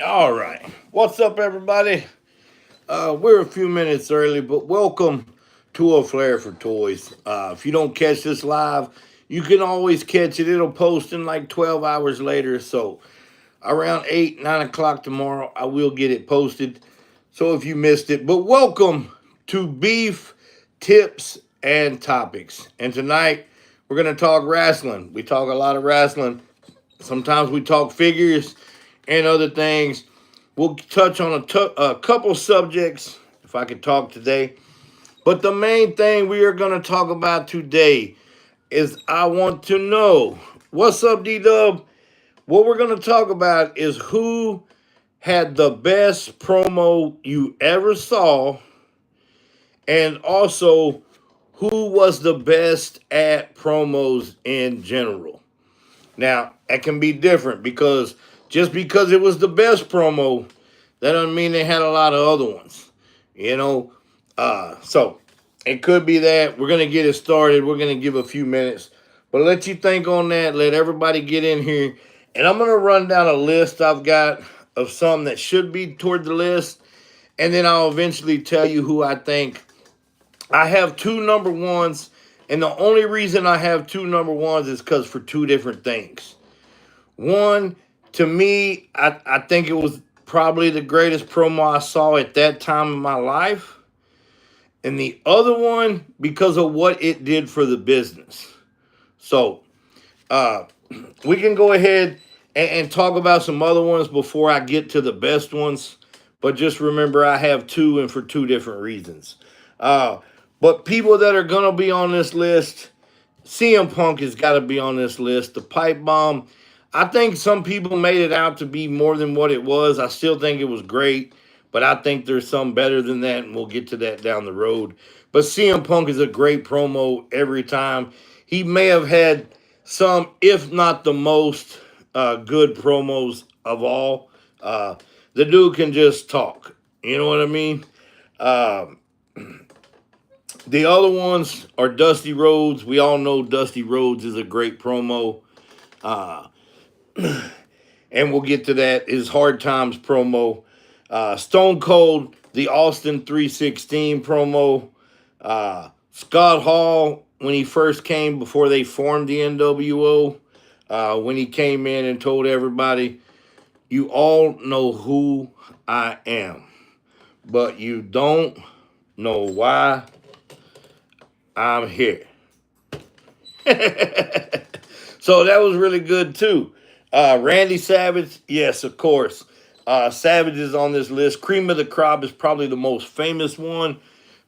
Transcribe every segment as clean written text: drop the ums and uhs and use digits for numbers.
All right. What's up, everybody? We're a few minutes early, but welcome to A Flair for Toys. If you don't catch this live, you can always catch it. It'll post in like 12 hours later. So around 8, 9 o'clock tomorrow, I will get it posted. So if you missed it, but welcome to Beef Tips and Topics. And tonight, we're going to talk wrestling. We talk a lot of wrestling. Sometimes we talk figures and other things. We'll touch on a couple subjects if I could talk today. But the main thing we are going to talk about today is I want to know what's up, D Dub? What we're going to talk about is who had the best promo you ever saw, and also who was the best at promos in general. Now, that can be different because just because it was the best promo, that doesn't mean they had a lot of other ones. You know, so it could be that. We're gonna get it started. We're gonna give a few minutes, but let you think on that. Let everybody get in here, and I'm gonna run down a list I've got of some that should be toward the list, and then I'll eventually tell you who I think. I have two number ones, and the only reason I have two number ones is because for two different things. One, to me, I think it was probably the greatest promo I saw at that time in my life. And the other one, because of what it did for the business. So, uh, we can go ahead and talk about some other ones before I get to the best ones. But just remember, I have two and for two different reasons. Uh, but people that are going to be on this list, CM Punk has got to be on this list. The pipe bomb, I think some people made it out to be more than what it was. I still think it was great, but I think there's some better than that, and we'll get to that down the road. But CM Punk is a great promo every time. He may have had some, if not the most, good promos of all. The dude can just talk. You know what I mean? Um, the other ones are Dusty Rhodes. We all know Dusty Rhodes is a great promo. Uh, and we'll get to that. His Hard Times promo. Stone Cold, the Austin 316 promo. Scott Hall, when he first came before they formed the NWO, when he came in and told everybody, you all know who I am, but you don't know why I'm here. So that was really good too. Randy Savage, yes, of course. Savage is on this list. Cream of the Crop is probably the most famous one,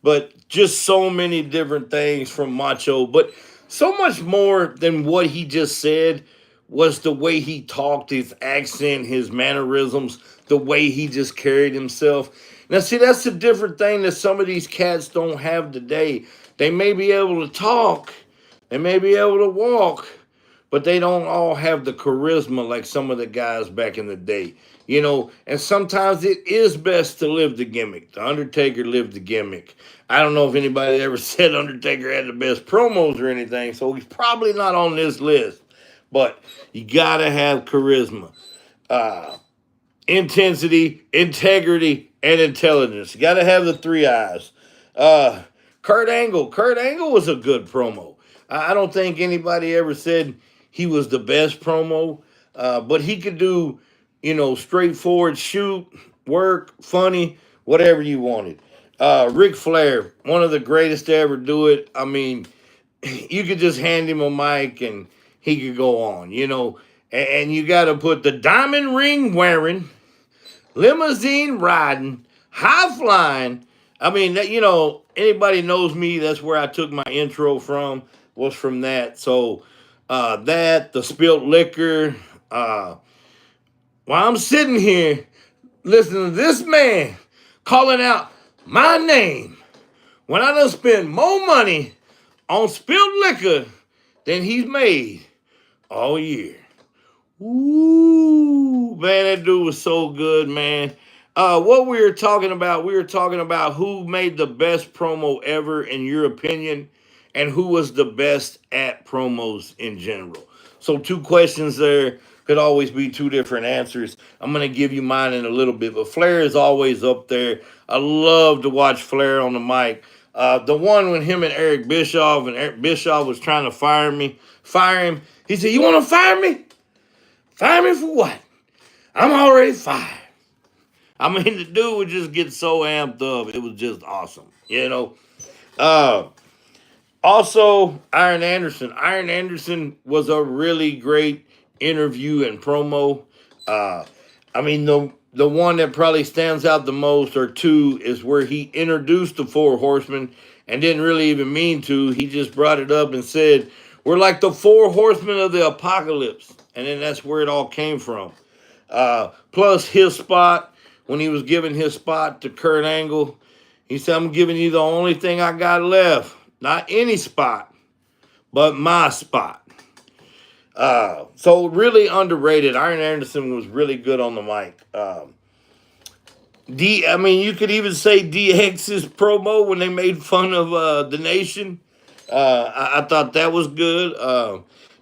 but just so many different things from Macho. But so much more than what he just said was the way he talked, his accent, his mannerisms, the way he just carried himself. Now, see, that's a different thing that some of these cats don't have today. They may be able to talk, they may be able to walk, but they don't all have the charisma like some of the guys back in the day. You know, and sometimes it is best to live the gimmick. The Undertaker lived the gimmick. I don't know if anybody ever said Undertaker had the best promos or anything, so he's probably not on this list. But you gotta have charisma, uh, intensity, integrity, and intelligence. You gotta have the three eyes. Uh, Kurt Angle. Kurt Angle was a good promo. I don't think anybody ever said he was the best promo, but he could do, straightforward shoot, work, funny, whatever you wanted. Ric Flair, one of the greatest to ever do it. I mean, you could just hand him a mic and he could go on, and you got to put the diamond ring wearing, limousine riding, high flying. I mean, anybody knows me, that's where I took my intro from, was from that. So, that, the spilt liquor, while I'm sitting here listening to this man calling out my name when I done spent more money on spilled liquor than he's made all year. Ooh, man, that dude was so good, man. What we were talking about who made the best promo ever in your opinion, and who was the best at promos in general. So two questions there. could always be two different answers. I'm going to give you mine in a little bit, but Flair is always up there. I love to watch Flair on the mic. The one when him and Eric Bischoff, and Eric Bischoff was trying to fire him. He said, "You want to fire me? Fire me for what? I'm already fired." I mean, the dude would just get so amped up. It was just awesome, you know. Uh, Also, Iron Anderson. Iron Anderson was a really great interview and promo. Uh, I mean, the one that probably stands out the most, or two, is where he introduced the Four Horsemen and didn't really even mean to. He just brought it up and said, "We're like the Four Horsemen of the Apocalypse," and then that's where it all came from. Plus his spot, when he was giving his spot to Kurt Angle, he said, "I'm giving you the only thing I got left. Not any spot, but my spot." So really underrated. Iron Anderson was really good on the mic. I mean, you could even say DX's promo when they made fun of the Nation. I thought that was good.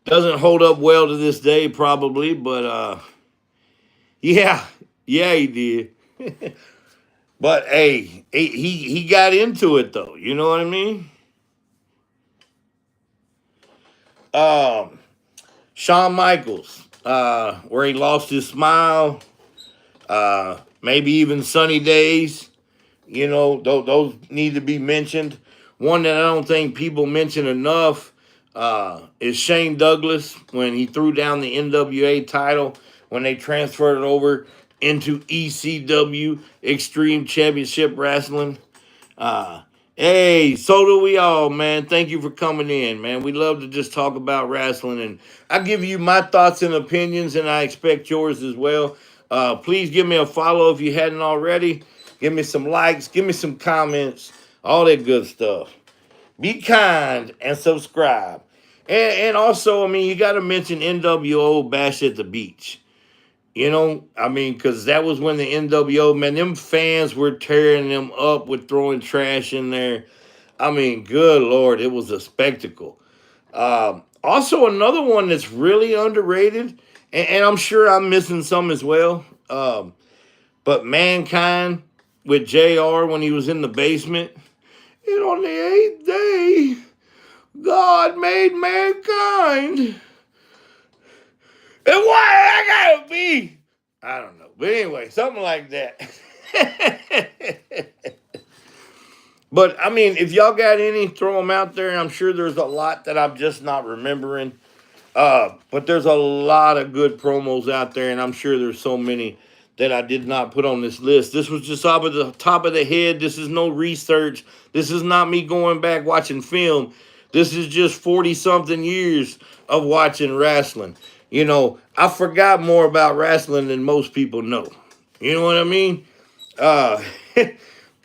Doesn't hold up well to this day, probably, but yeah, yeah, he did. But hey, he got into it though. You know what I mean? Um, Shawn Michaels, where he lost his smile, maybe even Sunny Days. You know, those need to be mentioned. One that I don't think people mention enough is Shane Douglas when he threw down the NWA title when they transferred it over into ECW, Extreme Championship Wrestling. Uh, hey, so do we all, man. Thank you for coming in, man. We love to just talk about wrestling, and I give you my thoughts and opinions, and I expect yours as well. Please give me a follow if you hadn't already. Give me some likes, give me some comments, all that good stuff. Be kind and subscribe. And also, I mean, you got to mention NWO Bash at the Beach. You know, I mean, because that was when the NWO, man, them fans were tearing them up with throwing trash in there. I mean, good Lord, it was a spectacle. Also, another one that's really underrated, and I'm sure I'm missing some as well, but Mankind with JR when he was in the basement. And on the eighth day, God made mankind. And why I gotta be? I don't know. But anyway, something like that. But I mean, if y'all got any, throw them out there. I'm sure there's a lot that I'm just not remembering. But there's a lot of good promos out there, and I'm sure there's so many that I did not put on this list. This was just off of the top of the head. This is no research. This is not me going back watching film. This is just 40-something years of watching wrestling. You know, I forgot more about wrestling than most people know. You know what I mean? Uh,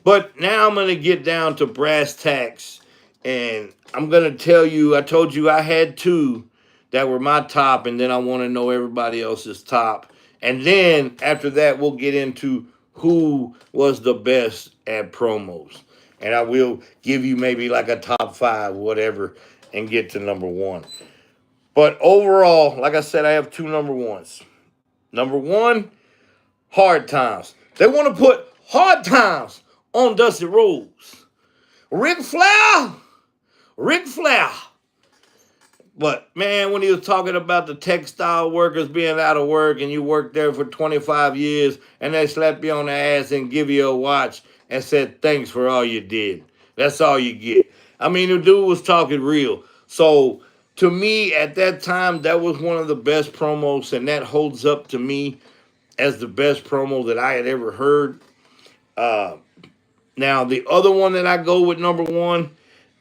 but now I'm going to get down to brass tacks, and I'm going to tell you, I told you I had two that were my top, and then I want to know everybody else's top. And then after that, we'll get into who was the best at promos. And I will give you maybe like a top five, whatever, and get to number one. But overall, like I said, I have two number ones. Number one, Hard Times. They want to put Hard Times on Dusty Rhodes. Ric Flair. But, man, when he was talking about the textile workers being out of work and you worked there for 25 years and they slap you on the ass and give you a watch and said thanks for all you did. That's all you get. I mean, the dude was talking real. So, to me, at that time, that was one of the best promos, and that holds up to me as the best promo that I had ever heard. Now, the other one that I go with number one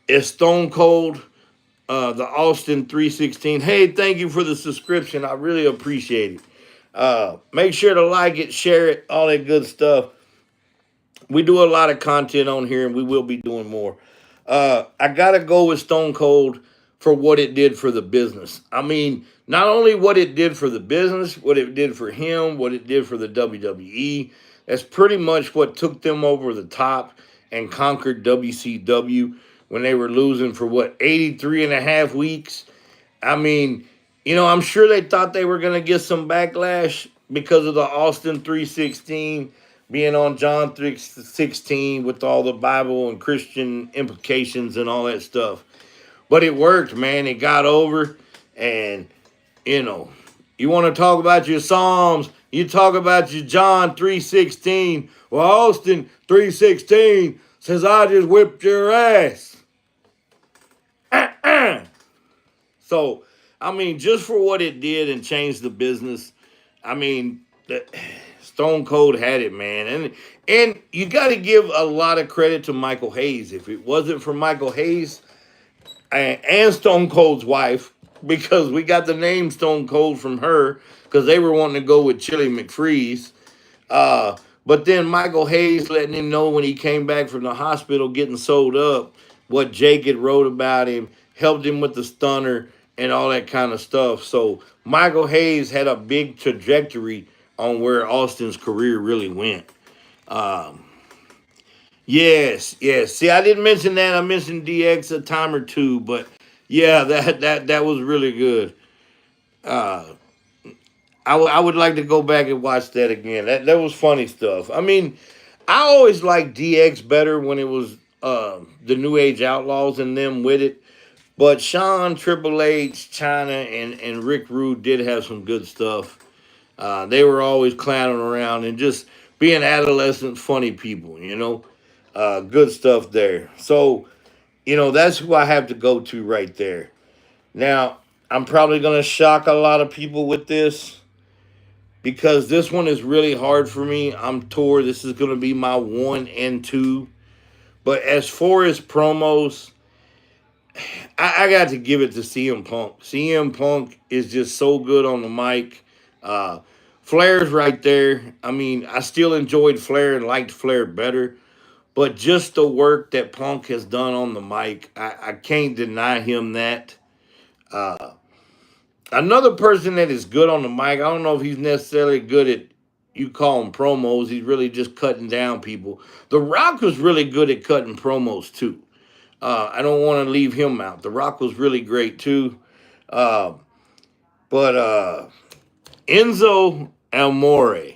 is Stone Cold, the Austin 316. Hey, thank you for the subscription. I really appreciate it. Make sure to like it, share it, all that good stuff. We do a lot of content on here, and we will be doing more. I got to go with Stone Cold for what it did for the business. I mean, not only what it did for the business, what it did for him, what it did for the WWE. That's pretty much what took them over the top and conquered WCW when they were losing for, 83 and a half weeks. I mean, I'm sure they thought they were going to get some backlash because of the Austin 316 being on John 316 with all the Bible and Christian implications and all that stuff. But it worked, man. It got over. And, you know, you want to talk about your Psalms, you talk about your John 316. Well, Austin 316 says, I just whipped your ass. So, I mean, just for what it did and changed the business, I mean, Stone Cold had it, man. And you got to give a lot of credit to Michael Hayes. If it wasn't for Michael Hayes and Stone Cold's wife, because we got the name Stone Cold from her, because they were wanting to go with Chili McFreeze. But then Michael Hayes letting him know when he came back from the hospital getting sewed up what Jake had wrote about him, helped him with the stunner and all that kind of stuff. So Michael Hayes had a big trajectory on where Austin's career really went. Um, yes, yes. See, I didn't mention that. I mentioned DX a time or two, but yeah, that was really good. Uh, I would like to go back and watch that again. That was funny stuff. I mean, I always liked DX better when it was the New Age Outlaws and them with it. But Sean, Triple H, China, and Rick Rude did have some good stuff. They were always clowning around and just being adolescent, funny people. Good stuff there. So, that's who I have to go to right there. Now, I'm probably going to shock a lot of people with this because this one is really hard for me. I'm tore. This is going to be my one and two. But as far as promos, I got to give it to CM Punk. CM Punk is just so good on the mic. Uh, Flair's right there. I mean, I still enjoyed Flair and liked Flair better. But just the work that Punk has done on the mic, I can't deny him that. Uh, Another person that is good on the mic, I don't know if he's necessarily good at, you call him promos. He's really just cutting down people. The Rock was really good at cutting promos too. I don't want to leave him out. The Rock was really great too. Uh, but Enzo Amore,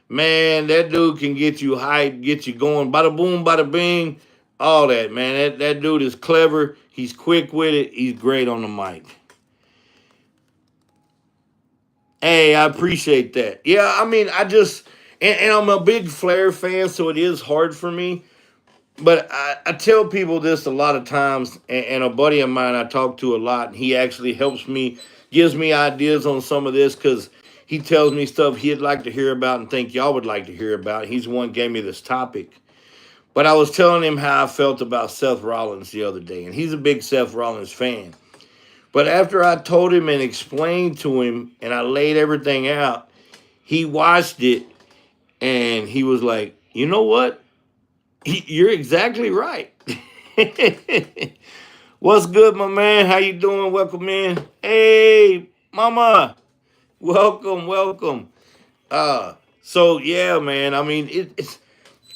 man, that dude can get you hyped, get you going. Bada boom, bada bing, all that, man. That dude is clever. He's quick with it. He's great on the mic. Hey, I appreciate that. Yeah, I mean, and I'm a big Flair fan, so it is hard for me. But I tell people this a lot of times, and a buddy of mine I talk to a lot, and he actually helps me, gives me ideas on some of this because he tells me stuff he'd like to hear about and think y'all would like to hear about. He's the one who gave me this topic. But I was telling him how I felt about Seth Rollins the other day, and he's a big Seth Rollins fan. But after I told him and explained to him and I laid everything out, he watched it and he was like, you know what? You're exactly right. What's good, my man? How you doing? Welcome in. Hey, mama. Welcome, welcome. So yeah, man. I mean,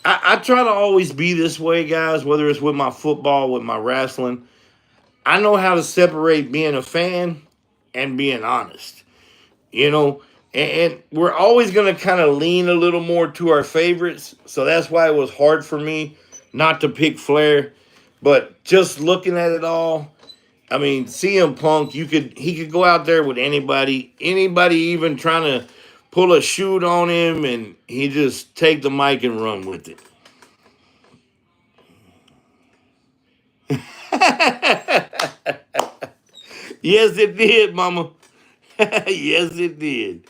I try to always be this way, guys, whether it's with my football, with my wrestling. I know how to separate being a fan and being honest, you know, and we're always going to kind of lean a little more to our favorites. So that's why it was hard for me not to pick Flair. But just looking at it all, I mean, CM Punk, he could go out there with anybody even trying to pull a shoot on him, and he just take the mic and run with it. Yes, it did, Mama. Yes, it did.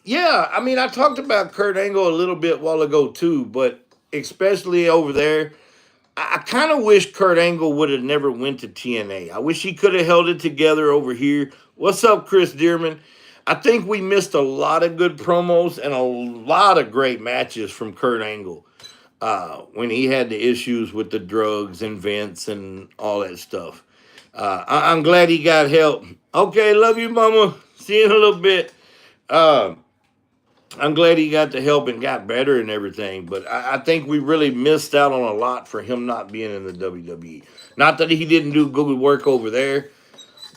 Yeah, I mean, I talked about Kurt Angle a little bit while ago too, but especially over there, I kind of wish Kurt Angle would have never went to TNA. I wish he could have held it together over here. What's up, Chris Dearman? I think we missed a lot of good promos and a lot of great matches from Kurt Angle when he had the issues with the drugs and Vince and all that stuff. I'm glad he got help. Okay, love you, Mama. See you in a little bit. Uh, I'm glad he got the help and got better and everything, but I think we really missed out on a lot for him not being in the WWE. Not that he didn't do good work over there,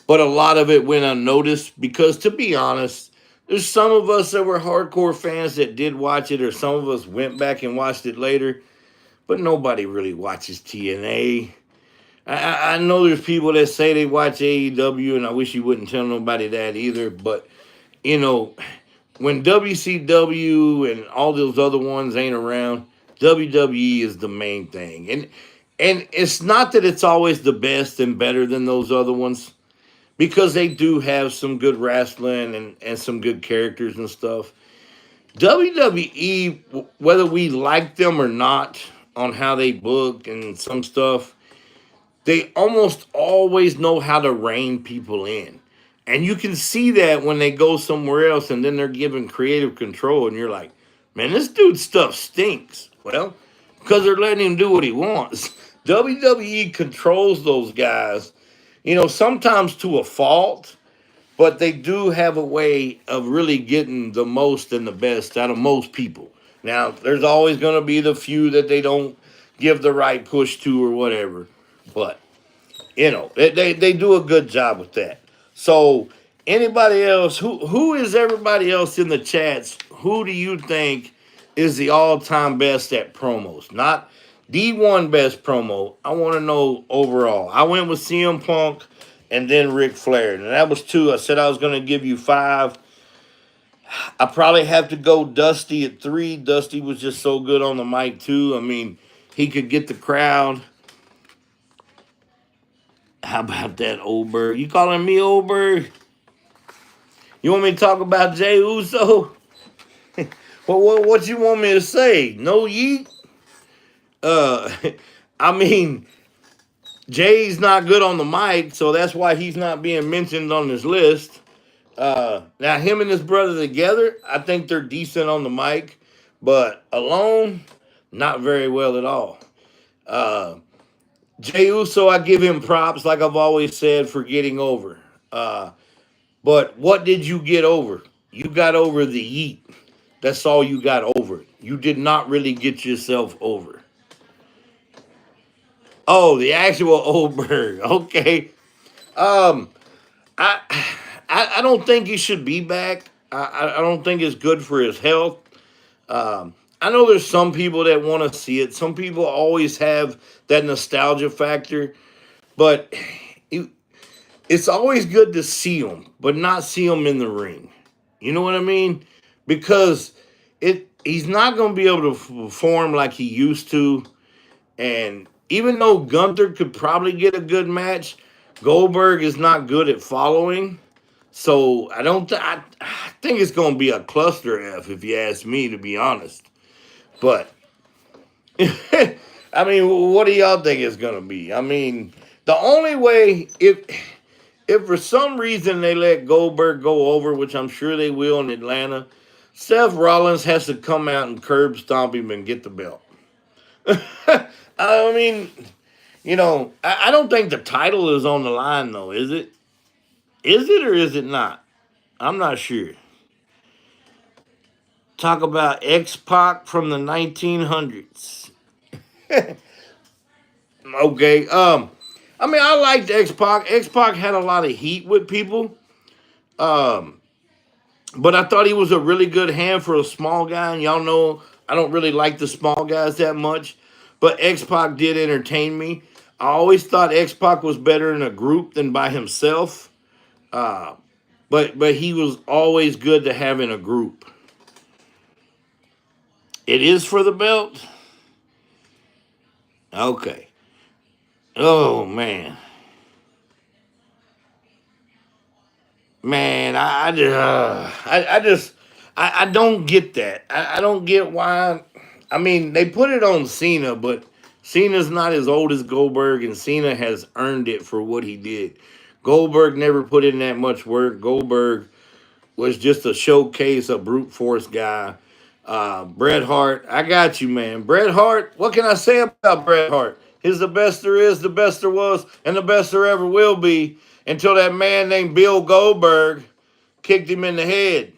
but a lot of it went unnoticed because, to be honest, there's some of us that were hardcore fans that did watch it, or some of us went back and watched it later, but nobody really watches TNA. I know there's people that say they watch AEW, and I wish you wouldn't tell nobody that either, but you know, when WCW and all those other ones ain't around, WWE is the main thing. And it's not that it's always the best and better than those other ones, because they do have some good wrestling and some good characters and stuff. WWE, whether we like them or not on how they book and some stuff, they almost always know how to rein people in. And you can see that when they go somewhere else and then they're given creative control, and you're like, man, this dude's stuff stinks. Well, because they're letting him do what he wants. WWE controls those guys, sometimes to a fault, but they do have a way of really getting the most and the best out of most people. Now, there's always going to be the few that they don't give the right push to or whatever, but they do a good job with that. So anybody else, who is everybody else in the chats? Who do you think is the all-time best at promos? Not D1 best promo. I want to know overall. I went with CM Punk and then Ric Flair. And that was two. I said I was going to give you five. I probably have to go Dusty at three. Dusty was just so good on the mic too. I mean, he could get the crowd. How about that, Oldberg? You calling me Oldberg? You want me to talk about Jay Uso? Well, what you want me to say? No yeet? Uh, I mean, Jay's not good on the mic, so that's why he's not being mentioned on this list. Now, him and his brother together, I think they're decent on the mic, but alone, not very well at all. Jay Uso, I give him props, like I've always said, for getting over. But what did you get over? You got over the yeet. That's all you got over. You did not really get yourself over. Oh, the actual Oldberg. Okay. Um, I I don't think he should be back. I don't think it's good for his health. I know there's some people that want to see it. Some people always have that nostalgia factor, but it, it's always good to see him, but not see him in the ring. You know what I mean? Because he's not going to be able to perform like he used to. And even though Gunther could probably get a good match, Goldberg is not good at following. So I don't. I think it's going to be a cluster F if you ask me, to be honest. But I mean, what do y'all think it's going to be? I mean, the only way if for some reason they let Goldberg go over, which I'm sure they will in Atlanta, Seth Rollins has to come out and curb stomp him and get the belt. I mean, I don't think the title is on the line, though, is it? Is it or is it not? I'm not sure. Talk about X-Pac from the 1900s. Okay. I mean, I liked X-Pac. X-Pac had a lot of heat with people. Um, but I thought he was a really good hand for a small guy. And y'all know I don't really like the small guys that much. But X-Pac did entertain me. I always thought X-Pac was better in a group than by himself. Uh, but he was always good to have in a group. It is for the belt? Okay. Oh, man. Man, I don't get that. I don't get why. I mean, they put it on Cena, but Cena's not as old as Goldberg, and Cena has earned it for what he did. Goldberg never put in that much work. Goldberg was just a showcase, a brute force guy. Bret Hart, I got you, man. Bret Hart, what can I say about Bret Hart? He's the best there is, the best there was, and the best there ever will be until that man named Bill Goldberg kicked him in the head.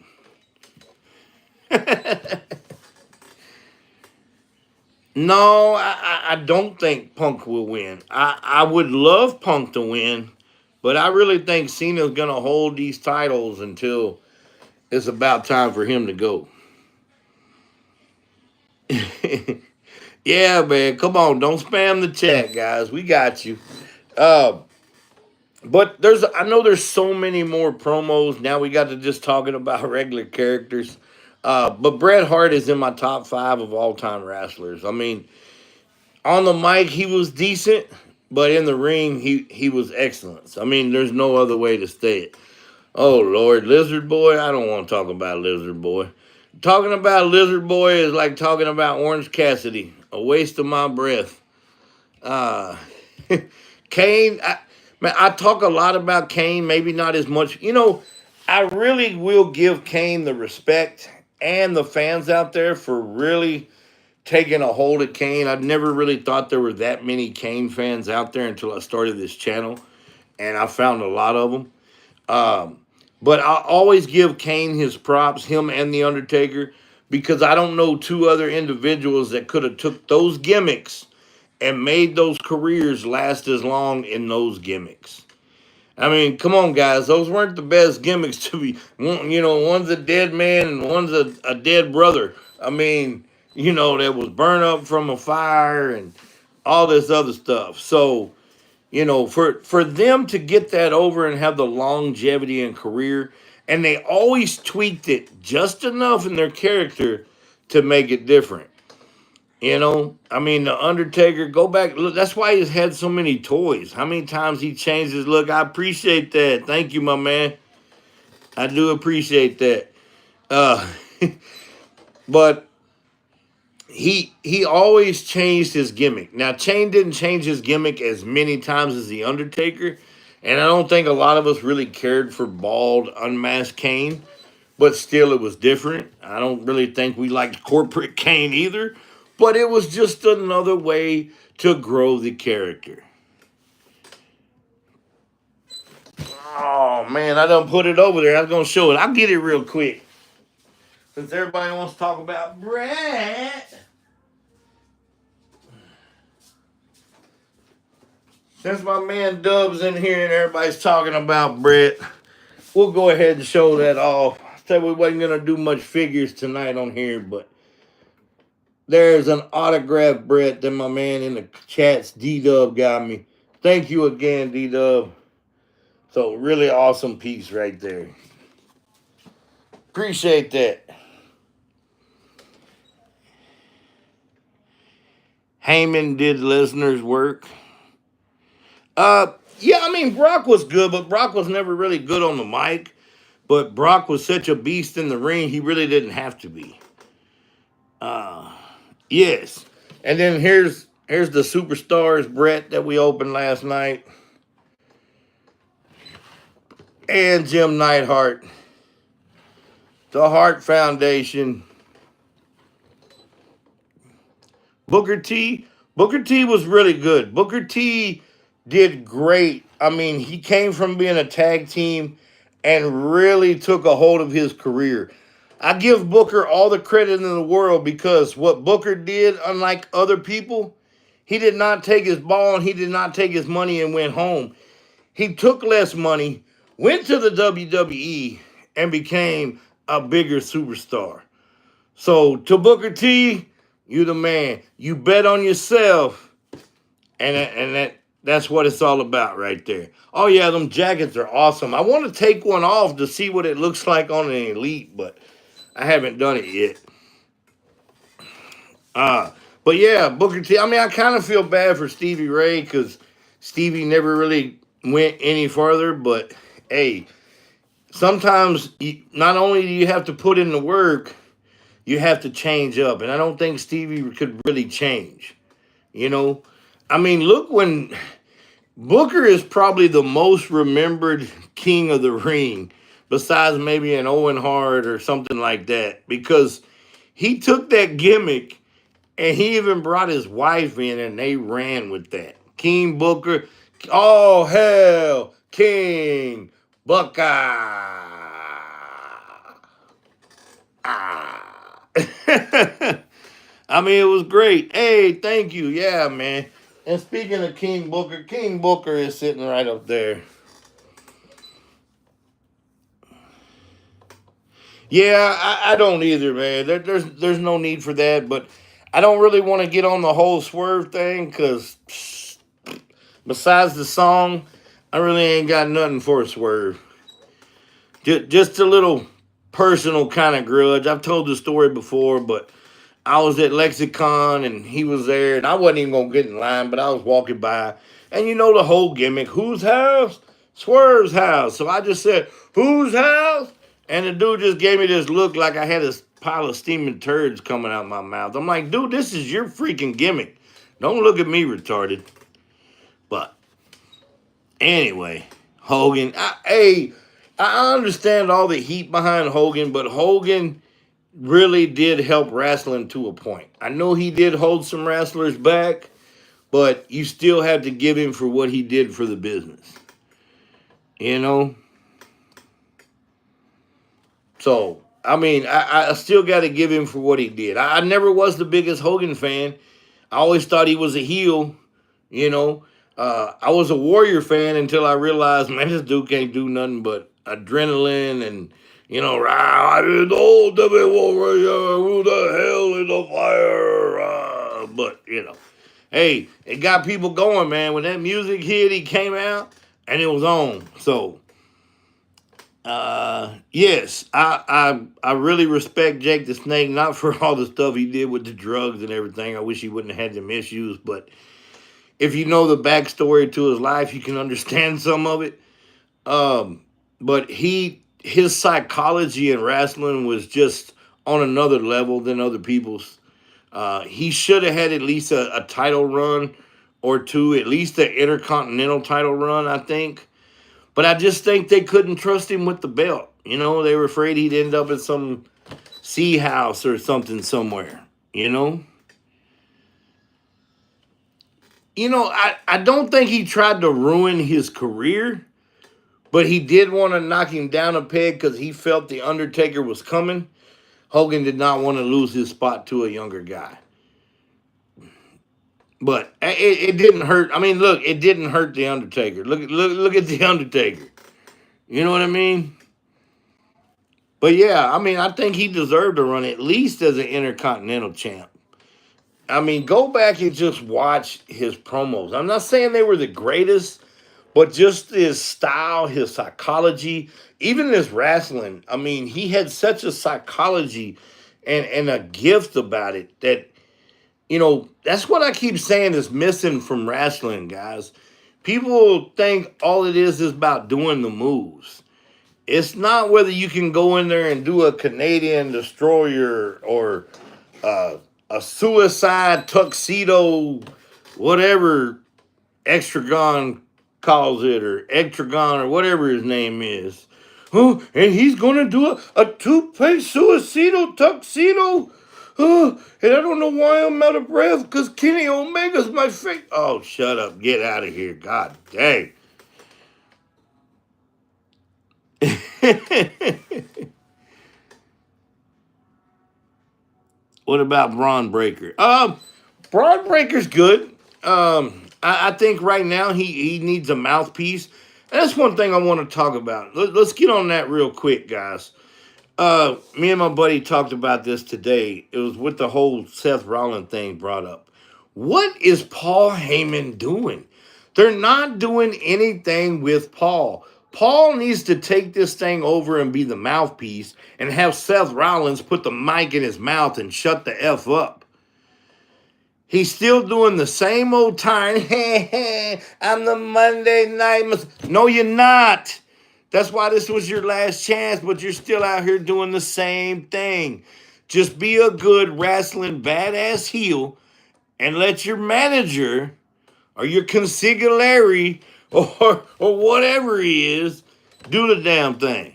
No, I don't think Punk will win. I would love Punk to win, but I really think Cena's going to hold these titles until it's about time for him to go. Yeah, man. Come on. Don't spam the chat, guys. We got you. Uh, but I know there's so many more promos. Now we got to just talking about regular characters. But Bret Hart is in my top five of all time wrestlers. I mean, on the mic he was decent, but in the ring he was excellent. I mean, there's no other way to say it. Oh Lord, Lizard Boy, I don't want to talk about Lizard Boy. Talking about Lizard Boy is like talking about Orange Cassidy, a waste of my breath. Uh, Kane, man, I talk a lot about Kane, maybe not as much. I really will give Kane the respect and the fans out there for really taking a hold of Kane. I've never really thought there were that many Kane fans out there until I started this channel, and I found a lot of them. Um, but I always give Kane his props, him and the Undertaker, because I don't know two other individuals that could have took those gimmicks and made those careers last as long in those gimmicks. I mean, come on, guys. Those weren't the best gimmicks to be. One's a dead man and one's a dead brother. I mean, that was burned up from a fire and all this other stuff. So, for them to get that over and have the longevity and career, and they always tweaked it just enough in their character to make it different. I mean, the Undertaker, go back, look, that's why he's had so many toys. How many times he changed his look? I appreciate that. Thank you, my man. I do appreciate that. Uh, but he always changed his gimmick. Now, Chain didn't change his gimmick as many times as the Undertaker, and I don't think a lot of us really cared for bald, unmasked Kane. But still, it was different. I don't really think we liked corporate Kane either, but it was just another way to grow the character. Oh man, I done put it over there. I was gonna show it. I'll get it real quick since everybody wants to talk about Brett. Since my man Dub's in here and everybody's talking about Brett, we'll go ahead and show that off. I said we wasn't gonna do much figures tonight on here, but there's an autographed Brett that my man in the chats, D-Dub, got me. Thank you again, D-Dub. So, really awesome piece right there. Appreciate that. Heyman did Lesnar's work. Yeah, I mean, Brock was good, but Brock was never really good on the mic. But Brock was such a beast in the ring, he really didn't have to be. Yes. And then here's the Superstars Brett that we opened last night. And Jim Neidhart. The Hart Foundation. Booker T. Booker T was really good. Booker T did great. I mean, he came from being a tag team and really took a hold of his career. I give Booker all the credit in the world because what Booker did, unlike other people, he did not take his ball and he did not take his money and went home. He took less money, went to the WWE, and became a bigger superstar. So to Booker T, you the man. You bet on yourself, and that's what it's all about right there. Oh yeah, them jackets are awesome. I want to take one off to see what it looks like on an Elite, but I haven't done it yet. But yeah, Booker T. I mean, I kind of feel bad for Stevie Ray because Stevie never really went any further. But hey, sometimes not only do you have to put in the work, you have to change up. And I don't think Stevie could really change. I mean, look, when Booker is probably the most remembered king of the ring, besides maybe an Owen Hart or something like that, because he took that gimmick and he even brought his wife in and they ran with that. King Booker, oh hell, King Booker. I mean, it was great. Hey, thank you. Yeah, man. And speaking of King Booker is sitting right up there. Yeah, I don't either, man. There's no need for that, but I don't really want to get on the whole Swerve thing because besides the song, I really ain't got nothing for Swerve. Just a little personal kind of grudge. I've told the story before, but I was at Lexicon and he was there, and I wasn't even gonna get in line, but I was walking by, and you know the whole gimmick: whose house? Swerve's house. So I just said, "Whose house?" And the dude just gave me this look like I had a pile of steaming turds coming out my mouth. I'm like, dude, this is your freaking gimmick. Don't look at me retarded. But anyway, Hogan. I understand all the heat behind Hogan, but Hogan really did help wrestling to a point. I know he did hold some wrestlers back, but you still had to give him for what he did for the business. You know? So, I mean, I still got to give him for what he did. I never was the biggest Hogan fan. I always thought he was a heel, you know. I was a Warrior fan until I realized, man, this dude can't do nothing but adrenaline and, you know, "Rah, the old W Warrior, who the hell is the fire?" But, you know, hey, it got people going, man. When that music hit, he came out and it was on. So, yes, I really respect Jake the Snake, not for all the stuff he did with the drugs and everything. I wish he wouldn't have had them issues, but if you know the backstory to his life, you can understand some of it. Um, but his psychology in wrestling was just on another level than other people's. He should have had at least a title run or two, at least an intercontinental title run, I think. But I just think they couldn't trust him with the belt. You know, they were afraid he'd end up at some sea house or something somewhere. You know, I don't think he tried to ruin his career, but he did want to knock him down a peg because he felt the Undertaker was coming. Hogan did not want to lose his spot to a younger guy. But it didn't hurt. I mean, look, it didn't hurt the Undertaker. Look at the Undertaker. You know what I mean? But yeah, I mean, I think he deserved to run at least as an Intercontinental champ. I mean, go back and just watch his promos. I'm not saying they were the greatest, but just his style, his psychology, even his wrestling. I mean, he had such a psychology and a gift about it that, that's what I keep saying is missing from wrestling, guys. People think all it is about doing the moves. It's not whether you can go in there and do a Canadian destroyer or a suicide tuxedo, whatever Extragon calls it, or Ectragon, or whatever his name is. Oh, and he's gonna do a two-piece suicidal tuxedo. Oh, and I don't know why I'm out of breath because Kenny Omega's my face. Oh, shut up. Get out of here. God dang. What about Braun Breaker? Braun Breaker's good. I think right now he needs a mouthpiece. And that's one thing I want to talk about. Let's get on that real quick, guys. Me and my buddy talked about this today. It was with the whole Seth Rollins thing brought up. What is Paul Heyman doing? They're not doing anything with Paul. Paul needs to take this thing over and be the mouthpiece and have Seth Rollins put the mic in his mouth and shut the F up. He's still doing the same old time. I'm the Monday night. No, you're not. That's why this was your last chance, but you're still out here doing the same thing. Just be a good wrestling badass heel and let your manager or your consigliere or whatever he is do the damn thing.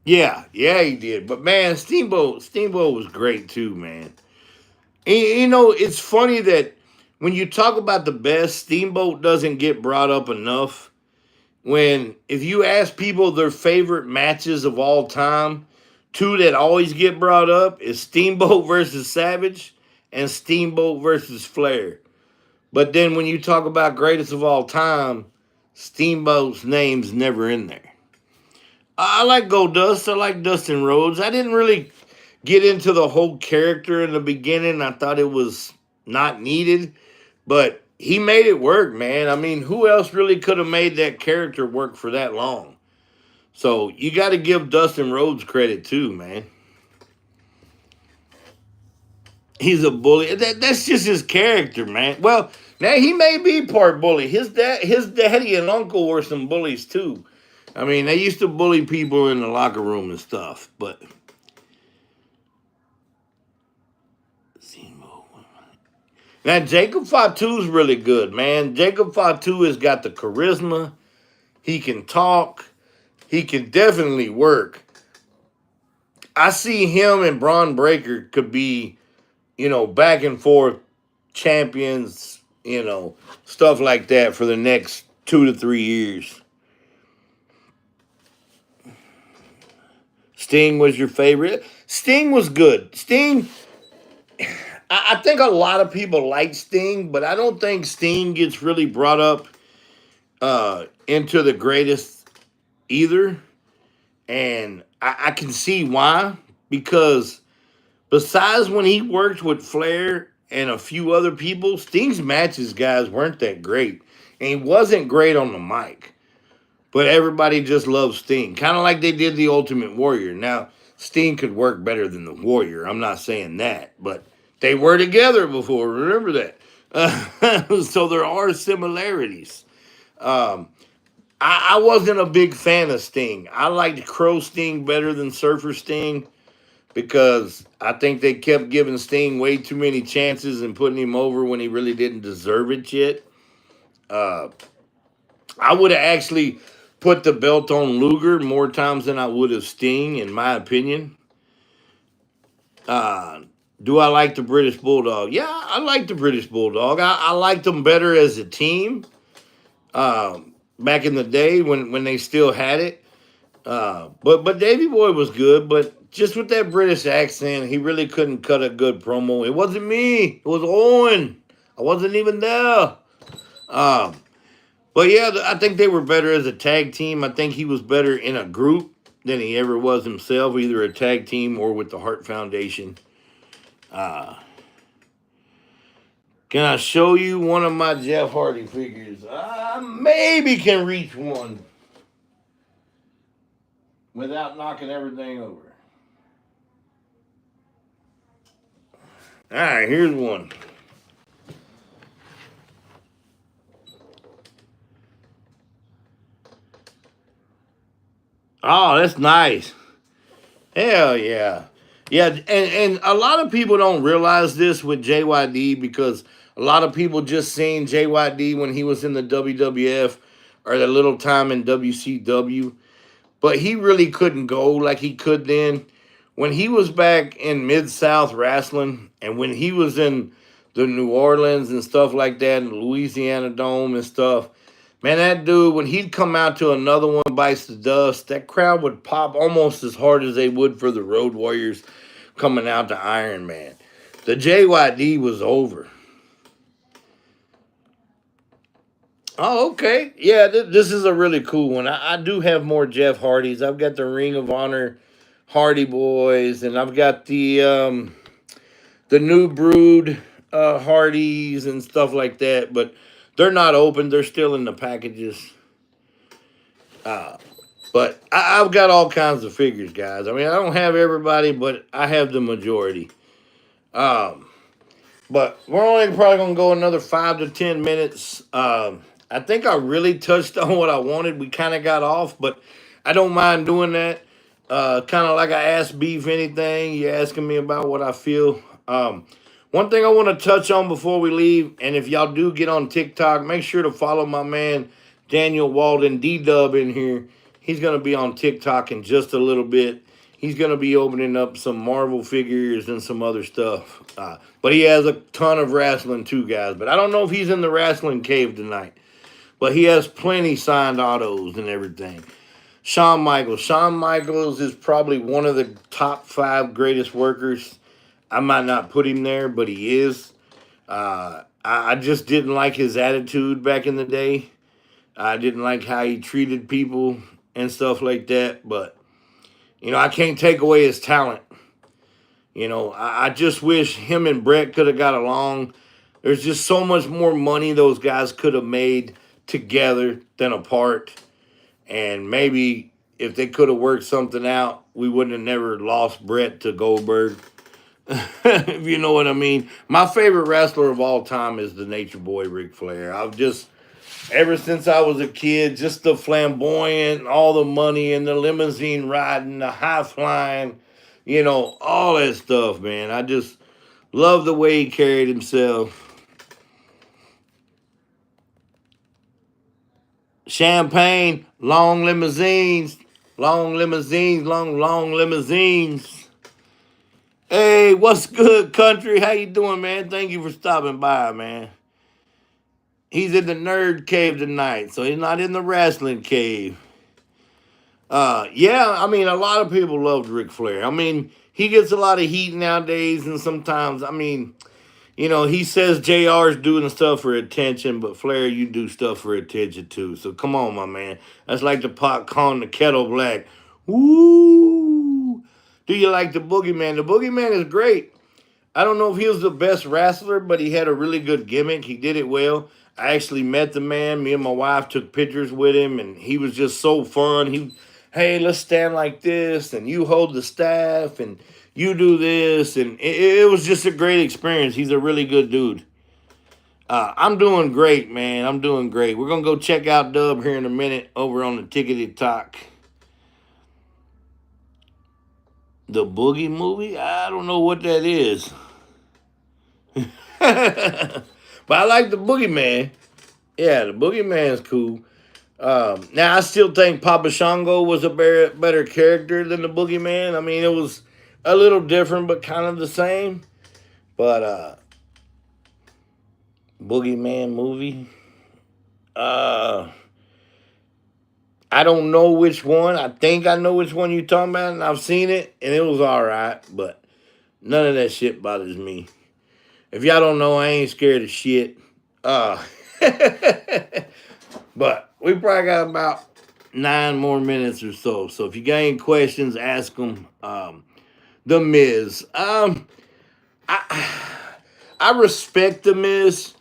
Yeah, he did. But man, Steamboat was great too, man. And, it's funny that when you talk about the best, Steamboat doesn't get brought up enough. if you ask people their favorite matches of all time, two that always get brought up is Steamboat versus Savage and Steamboat versus Flair. But then when you talk about greatest of all time, Steamboat's name's never in there. I like Goldust. I like Dustin Rhodes. I didn't really get into the whole character in the beginning. I thought it was not needed, but he made it work, man. I mean, who else really could have made that character work for that long? So you got to give Dustin Rhodes credit too, man. He's a bully. That's just his character, man. Well, now he may be part bully. His daddy and uncle were some bullies too. I mean, they used to bully people in the locker room and stuff, but now Jacob Fatu's really good, man. Jacob Fatu has got the charisma. He can talk. He can definitely work. I see him and Braun Breaker could be, back and forth champions, stuff like that for the next 2 to 3 years. Sting was your favorite? Sting was good. Sting, I think a lot of people like Sting, but I don't think Sting gets really brought up into the greatest either. And I can see why, because besides when he worked with Flair and a few other people, Sting's matches, guys, weren't that great. And he wasn't great on the mic. But everybody just loves Sting. Kind of like they did the Ultimate Warrior. Now, Sting could work better than the Warrior. I'm not saying that. But they were together before. Remember that. So there are similarities. I wasn't a big fan of Sting. I liked Crow Sting better than Surfer Sting because I think they kept giving Sting way too many chances and putting him over when he really didn't deserve it yet. I would have actually put the belt on Luger more times than I would have Sting, in my opinion. Do I like the British Bulldog? Yeah, I like the British Bulldog. I liked them better as a team back in the day when they still had it. But Davey Boy was good, but just with that British accent, he really couldn't cut a good promo. It wasn't me. It was Owen. I wasn't even there. But yeah, I think they were better as a tag team. I think he was better in a group than he ever was himself, either a tag team or with the Hart Foundation. Can I show you one of my Jeff Hardy figures? I maybe can reach one without knocking everything over. All right, here's one. Oh, that's nice. Hell yeah. Yeah, and a lot of people don't realize this with JYD because a lot of people just seen JYD when he was in the WWF or the little time in WCW. But he really couldn't go like he could then. When he was back in Mid-South wrestling and when he was in the New Orleans and stuff like that, and Louisiana Dome and stuff, man, that dude, when he'd come out to Another One Bites the Dust, that crowd would pop almost as hard as they would for the Road Warriors coming out to Iron Man. The JYD was over. Oh, okay. Yeah, this is a really cool one. I do have more Jeff Hardys. I've got the Ring of Honor Hardy Boys, and I've got the New Brood Hardys and stuff like that. But they're not open. They're still in the packages. But I've got all kinds of figures, guys. I mean, I don't have everybody, but I have the majority. But we're only probably going to go another 5 to 10 minutes. I think I really touched on what I wanted. We kind of got off, but I don't mind doing that. Kind of like I asked Beef anything. You're asking me about what I feel. One thing I want to touch on before we leave, and if y'all do get on TikTok, make sure to follow my man Daniel Walden, D-Dub in here. He's going to be on TikTok in just a little bit. He's going to be opening up some Marvel figures and some other stuff. But he has a ton of wrestling too, guys. But I don't know if he's in the wrestling cave tonight. but he has plenty signed autos and everything. Shawn Michaels. Shawn Michaels is probably one of the top five greatest workers. I might not put him there, but he is. I just didn't like his attitude back in the day. I didn't like how he treated people and stuff like that. But, I can't take away his talent. I just wish him and Brett could have got along. There's just so much more money those guys could have made together than apart. And maybe if they could have worked something out, we wouldn't have never lost Brett to Goldberg. If you know what I mean. My favorite wrestler of all time is the Nature Boy Ric Flair. I've just ever since I was a kid, just the flamboyant, all the money and the limousine riding, the high flying, all that stuff, man. I just love the way he carried himself. Champagne, long limousines, long limousines. Hey, what's good, country? How you doing, man? Thank you for stopping by, man. He's in the nerd cave tonight, so he's not in the wrestling cave. Yeah, I mean, a lot of people loved Ric Flair. I mean, he gets a lot of heat nowadays, and sometimes, I mean, he says JR's doing stuff for attention, but Flair, you do stuff for attention too. So come on, my man. That's like the pot calling the kettle black. Woo! Do you like the Boogeyman? The Boogeyman is great. I don't know if he was the best wrestler, but he had a really good gimmick. He did it well. I actually met the man. Me and my wife took pictures with him, and he was just so fun. Hey, let's stand like this, and you hold the staff, and you do this, and it was just a great experience. He's a really good dude. I'm doing great, man. I'm doing great. We're gonna go check out Dub here in a minute over on the Tickety Talk. The Boogie movie? I don't know what that is. But I like the Boogeyman. Yeah, the Boogeyman's cool. Now, I still think Papa Shango was a better character than the Boogeyman. I mean, it was a little different, but kind of the same. But Boogeyman movie. Uh, I don't know which one. I think I know which one you're talking about, and I've seen it, and it was all right. But none of that shit bothers me. If y'all don't know, I ain't scared of shit. Uh, but we probably got about 9 more minutes or so. So if you got any questions, ask them. The Miz. I respect the Miz.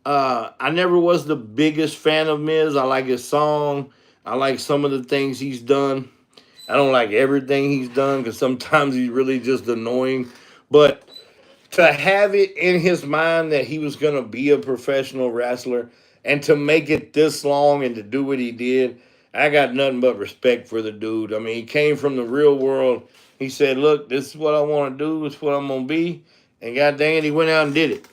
I never was the biggest fan of Miz. I like his song. I like some of the things he's done. I don't like everything he's done because sometimes he's really just annoying. But to have it in his mind that he was going to be a professional wrestler and to make it this long and to do what he did, I got nothing but respect for the dude. I mean, he came from the real world. He said, look, this is what I want to do. This is what I'm going to be. And god dang it, he went out and did it.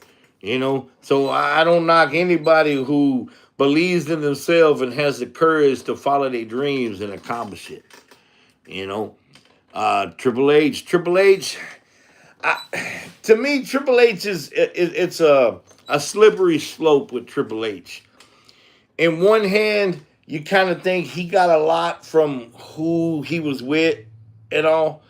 So I don't knock anybody who believes in themselves and has the courage to follow their dreams and accomplish it. Triple H, to me, Triple H it's a slippery slope with Triple H. In one hand, you kind of think he got a lot from who he was with and all,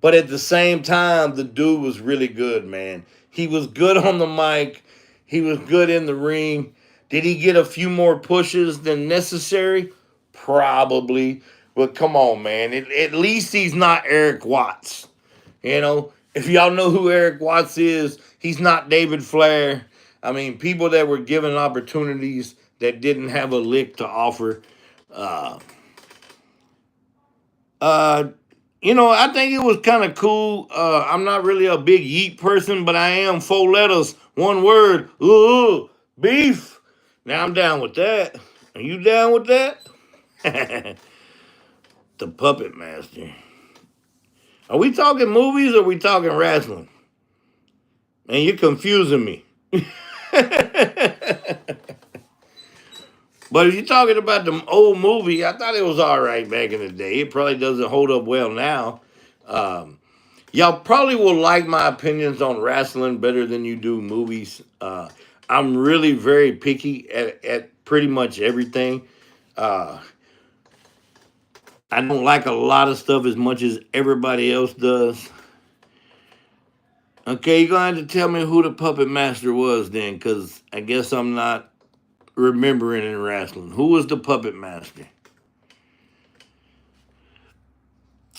but at the same time, the dude was really good, man. He was good on the mic. He was good in the ring. Did he get a few more pushes than necessary? Probably. But come on, man. At least he's not Eric Watts. If y'all know who Eric Watts is, he's not David Flair. I mean, people that were given opportunities that didn't have a lick to offer. Uh, uh, I think it was kind of cool. I'm not really a big yeet person, but I am 4 letters, one word. Ooh, beef. Now I'm down with that. Are you down with that? The Puppet Master. Are we talking movies or are we talking wrestling? Man, you're confusing me. But if you're talking about the old movie, I thought it was all right back in the day. It probably doesn't hold up well now. Y'all probably will like my opinions on wrestling better than you do movies. I'm really very picky at pretty much everything. Uh, I don't like a lot of stuff as much as everybody else does. Okay, you're gonna have to tell me who the puppet master was then, because I guess I'm not remembering in wrestling. Who was the puppet master?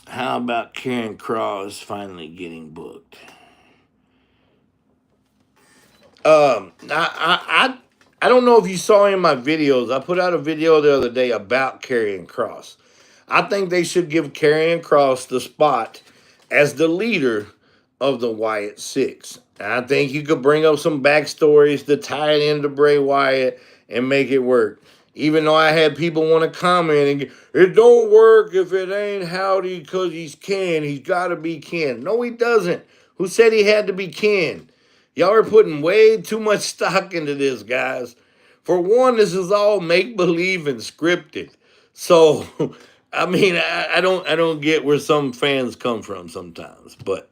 How about Karen Cross finally getting booked? I don't know if you saw in my videos. I put out a video the other day about Karrion Cross. I think they should give Karrion Cross the spot as the leader of the Wyatt Six. And I think you could bring up some backstories to tie it into Bray Wyatt and make it work. Even though I had people want to comment and it don't work if it ain't Howdy because he's Ken. He's got to be Ken. No, he doesn't. Who said he had to be Ken? Y'all are putting way too much stock into this, guys. For one, this is all make believe and scripted. So, I mean, I don't get where some fans come from sometimes. But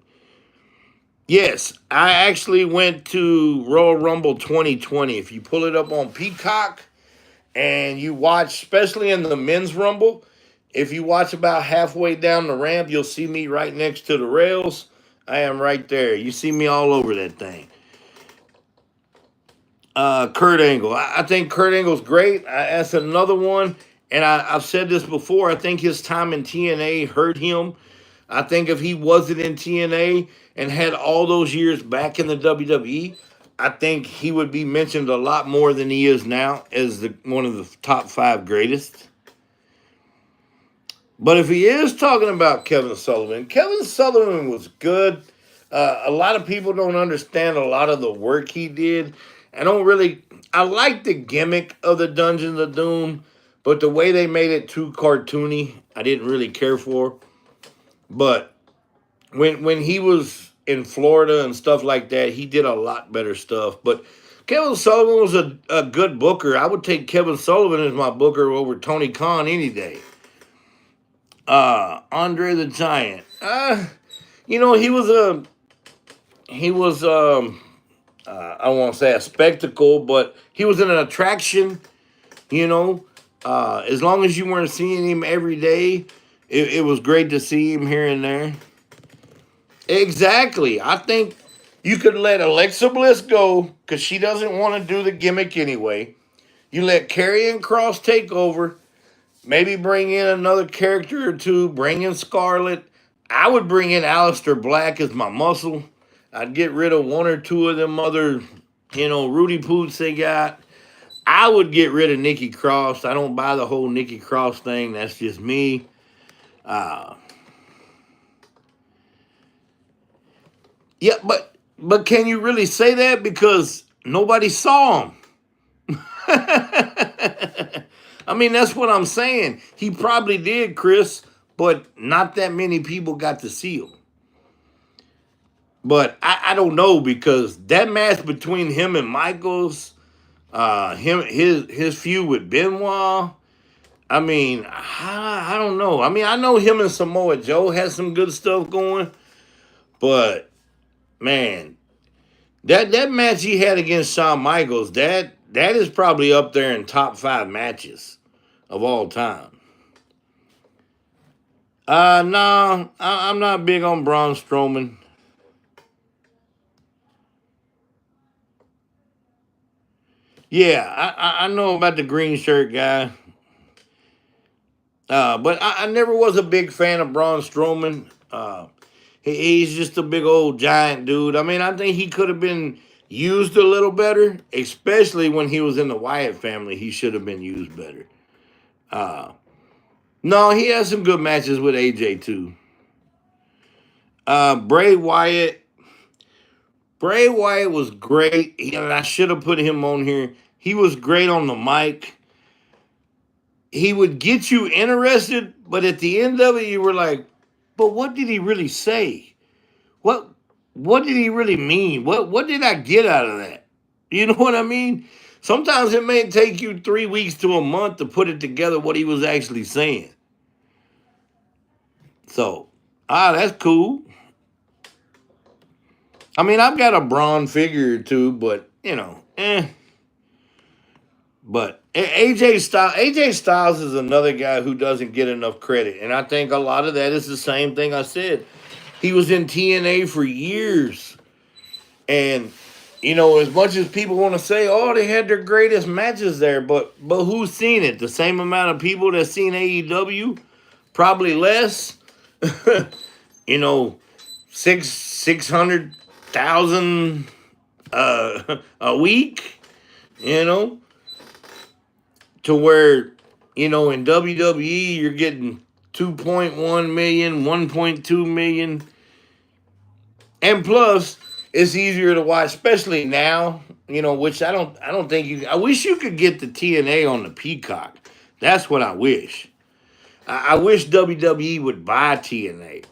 yes, I actually went to Royal Rumble 2020. If you pull it up on Peacock and you watch, especially in the men's Rumble, if you watch about halfway down the ramp, you'll see me right next to the rails. I am right there. You see me all over that thing. Kurt Angle. I think Kurt Angle's great. That's another one. And I've said this before. I think his time in TNA hurt him. I think if he wasn't in TNA and had all those years back in the WWE, I think he would be mentioned a lot more than he is now as one of the top five greatest. But if he is talking about Kevin Sullivan was good. A lot of people don't understand a lot of the work he did. I don't really. I like the gimmick of the Dungeons of Doom, but the way they made it too cartoony, I didn't really care for. But when he was in Florida and stuff like that, he did a lot better stuff. But Kevin Sullivan was a good booker. I would take Kevin Sullivan as my booker over Tony Khan any day. Andre the Giant. He was I don't want to say a spectacle, but he was an attraction, you know. As long as you weren't seeing him every day, it was great to see him here and there. Exactly. I think you could let Alexa Bliss go because she doesn't want to do the gimmick anyway. You let Karrion Cross take over. Maybe bring in another character or two. Bring in Scarlett. I would bring in Aleister Black as my muscle. I'd get rid of one or two of them other, Rudy Poots they got. I would get rid of Nikki Cross. I don't buy the whole Nikki Cross thing. That's just me. Uh, yeah, but can you really say that because nobody saw him? I mean, that's what I'm saying. He probably did, Chris, but not that many people got to see him. But I don't know because that match between him and Michaels, his feud with Benoit. I mean, I don't know. I mean, I know him and Samoa Joe has some good stuff going, but man, that match he had against Shawn Michaels, that is probably up there in top five matches of all time. No, I'm not big on Braun Strowman. Yeah, I know about the green shirt guy. But I never was a big fan of Braun Strowman. He's just a big old giant dude. I mean, I think he could have been used a little better, especially when he was in the Wyatt family. He should have been used better. Uh, no, he has some good matches with AJ too. Bray Wyatt. Bray Wyatt was great. I should have put him on here. He was great on the mic. He would get you interested, but at the end of it, you were like, "But what did he really say? What what did he really mean? What did I get out of that?" You know what I mean? Sometimes it may take you 3 weeks to a month to put it together what he was actually saying. So, that's cool. I mean, I've got a Braun figure or two, but eh. But AJ Styles is another guy who doesn't get enough credit, and I think a lot of that is the same thing I said. He was in TNA for years, and as much as people want to say, "Oh, they had their greatest matches there," but who's seen it? The same amount of people that seen AEW, probably less. you know, 600,000 a week. You know, to where in WWE you're getting 2.1 million, 1.2 million, and plus it's easier to watch, especially now. Which I don't think you. I wish you could get the TNA on the Peacock. That's what I wish. I wish WWE would buy TNA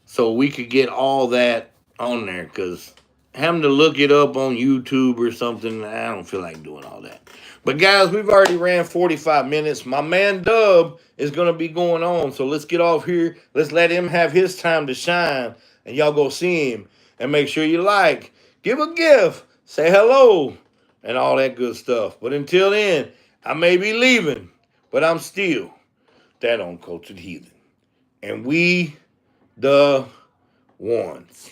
so we could get all that on there, because having to look it up on YouTube or something, I don't feel like doing all that. But guys, we've already ran 45 minutes. My man Dub is going to be going on, so let's get off here. Let's let him have his time to shine, and y'all go see him. And make sure you like, give a gift, say hello, and all that good stuff. But until then, I may be leaving, but I'm still that uncultured heathen. And we the ones.